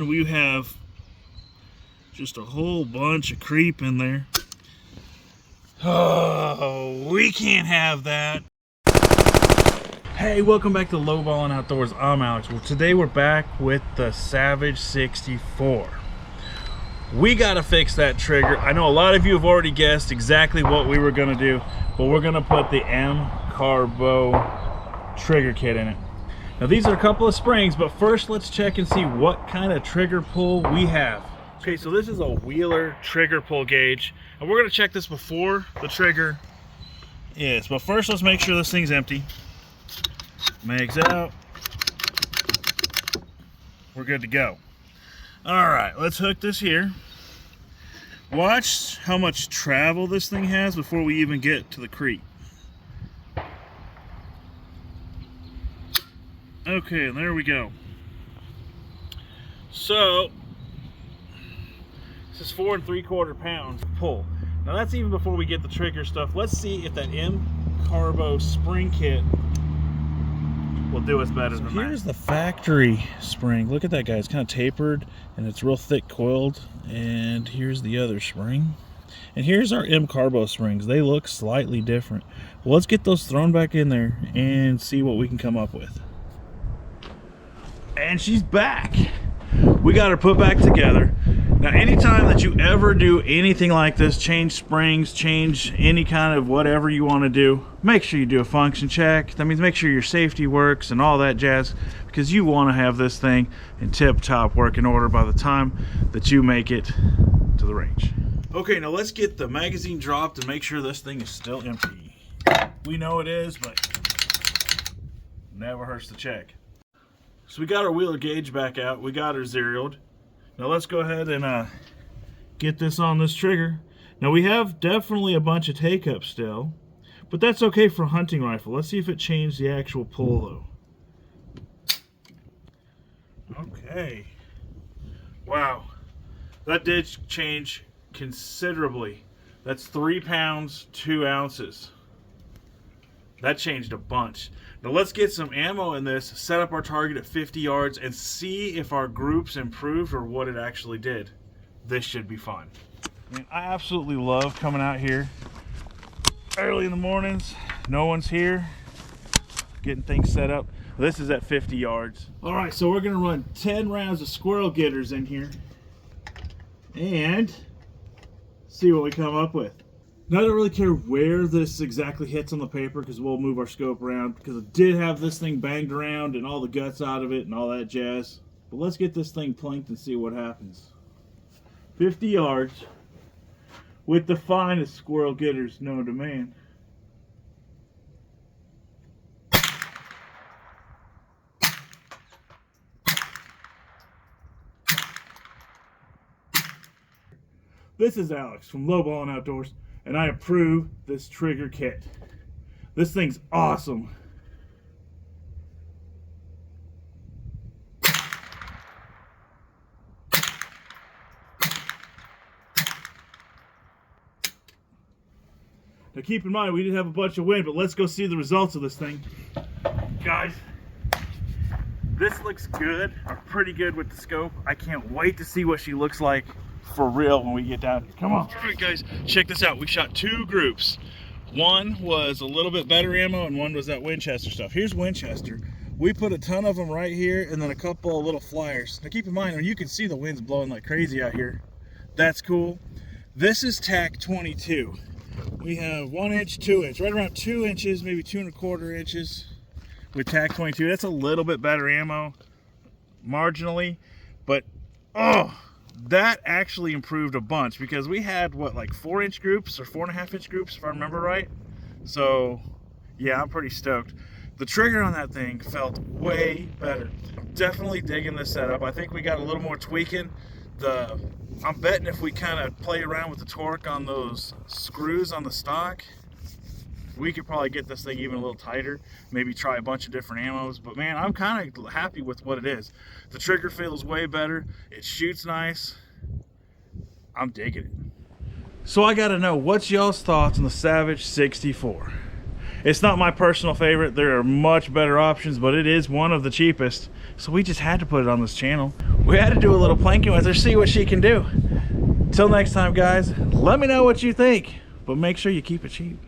We have just a whole bunch of creep in there. Oh, we can't have that. Hey, welcome back to Lowballin' Outdoors. I'm Alex. Well, today we're back with the Savage 64. We gotta fix that trigger. I know a lot of you have already guessed exactly what we were gonna do, but we're gonna put the M Carbo trigger kit in it. Now these are a couple of springs, but first let's check and see what kind of trigger pull we have. Okay, so this is a Wheeler trigger pull gauge, and we're gonna check this before the trigger is. But first let's make sure this thing's empty. Mags out. We're good to go. All right, let's hook this here. Watch how much travel this thing has before we even get to the creep. Okay, there we go. So this is 4 3/4 pounds pull. Now that's even before we get the trigger stuff. Let's see if that M Carbo spring kit will do us better than that. Here's the factory spring. Look at that, guy. It's kind of tapered and it's real thick coiled. And here's the other spring. And here's our M Carbo springs. They look slightly different. Well, let's get those thrown back in there and see what we can come up with. And she's back. We got her put back together. Now anytime that you ever do anything like this, change springs, change any kind of whatever you want to do, make sure you do a function check. That means make sure your safety works and all that jazz, because you want to have this thing in tip-top working order by the time that you make it to the range. Okay, now let's get the magazine dropped and make sure this thing is still empty. We know it is, but never hurts to check. So we got our Wheeler gauge back out. We got her zeroed. Now let's go ahead and get this on this trigger. Now we have definitely a bunch of take-up still, but that's okay for a hunting rifle. Let's see if it changed the actual pull though. Okay. Wow. That did change considerably. That's 3 pounds, 2 ounces. That changed a bunch. Now let's get some ammo in this, set up our target at 50 yards, and see if our groups improved or what it actually did. This should be fun. I mean, I absolutely love coming out here early in the mornings. No one's here. Getting things set up. This is at 50 yards. All right, so we're gonna run 10 rounds of squirrel getters in here and see what we come up with. Now, I don't really care where this exactly hits on the paper because we'll move our scope around, because I did have this thing banged around and all the guts out of it and all that jazz. But let's get this thing planked and see what happens. 50 yards with the finest squirrel getters known to man. This is Alex from Lowballin' Outdoors, and I approve this trigger kit. This thing's awesome. Now keep in mind, we did have a bunch of wind, but let's go see the results of this thing. Guys, this looks good, or pretty good with the scope. I can't wait to see what she looks like for real when we get down here. Come on. All right, guys, check this out. We shot 2 groups. One was a little bit better ammo and one was that Winchester stuff. Here's Winchester. We put a ton of them right here and then a couple of little flyers. Now keep in mind, you can see the wind's blowing like crazy out here. That's cool. This is TAC 22. We have 1 inch, 2 inch, right around 2 inches, maybe 2 1/4 inches with TAC 22. That's a little bit better ammo, marginally, but oh, that actually improved a bunch, because we had what, like 4-inch groups or 4.5-inch groups if I remember right. So yeah, I'm pretty stoked. The trigger on that thing felt way better. I'm definitely digging this setup. I think we got a little more tweaking. I'm betting if we kind of play around with the torque on those screws on the stock, we could probably get this thing even a little tighter, maybe try a bunch of different ammos. But man, I'm kind of happy with what it is. The trigger feels way better. It shoots nice. I'm digging it. So I gotta know, what's y'all's thoughts on the Savage 64? It's not my personal favorite. There are much better options, but it is one of the cheapest. So we just had to put it on this channel. We had to do a little planking with her, see what she can do. Till next time, guys, let me know what you think, but make sure you keep it cheap.